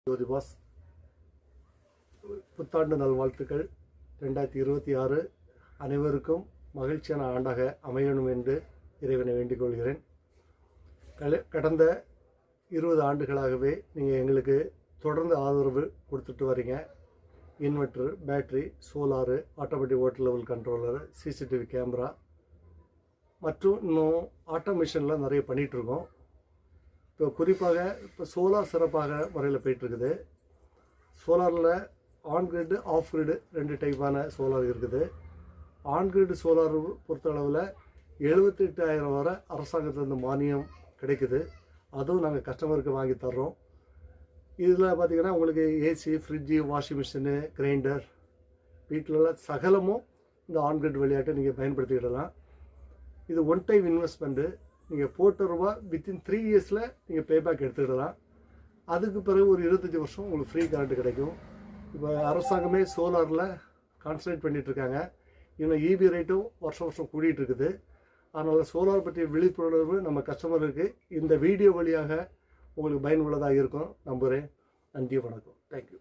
ஜோதிபாஸ் புத்தாண்டு நல்வாழ்த்துக்கள். 2026 அனைவருக்கும் மகிழ்ச்சியான ஆண்டாக அமையணும் என்று இறைவனை வேண்டிக் கொள்கிறேன். கடந்த 20 ஆண்டுகளாகவே நீங்கள் எங்களுக்கு தொடர்ந்து ஆதரவு கொடுத்துட்டு வரீங்க. Inverter, battery, solar, automatic water level controller, CCTV camera மற்றும் இன்னும் ஆட்டோமேஷனில் நிறைய பண்ணிகிட்ருக்கோம். இப்போ குறிப்பாக சோலார் சிறப்பாக முறையில் போயிட்டுருக்குது. சோலாரில் ஆன்கிரிட், ஆஃப் கிரிட் 2 டைப்பான சோலார் இருக்குது. ஆன்கிரிட் சோலார் பொறுத்தளவில் 78,000 வரை அரசாங்கத்திலேருந்து மானியம் கிடைக்குது. அதுவும் நாங்கள் கஸ்டமருக்கு வாங்கி தர்றோம். இதில் பார்த்திங்கன்னா உங்களுக்கு AC, fridge, washing machine, grinder, வீட்டிலலாம் சகலமும் இந்த ஆன்கிரிட் விளையாட்டை நீங்கள் பயன்படுத்திக்கிடலாம். இது ஒன் டைம் இன்வெஸ்ட்மெண்ட்டு. நீங்கள் போட்ட ரூபா வித்தின் 3 இயர்ஸில் நீங்கள் பேபேக் எடுத்துக்கிடலாம். அதுக்கு பிறகு ஒரு 25 வருஷம் உங்களுக்கு ஃப்ரீ கரண்ட் கிடைக்கும். இப்போ அரசாங்கமே சோலாரில் கான்சன்ட்ரேட் பண்ணிகிட்ருக்காங்க. இன்னும் இபி ரேட்டும் வருஷம் கூடிகிட்டு இருக்குது. அதனால் சோலார் பற்றிய விழிப்புணர்வு நம்ம கஸ்டமருக்கு இந்த வீடியோ வழியாக உங்களுக்கு பயனுள்ளதாக இருக்கும் நம்புகிறேன். நன்றி, வணக்கம். தேங்க்யூ.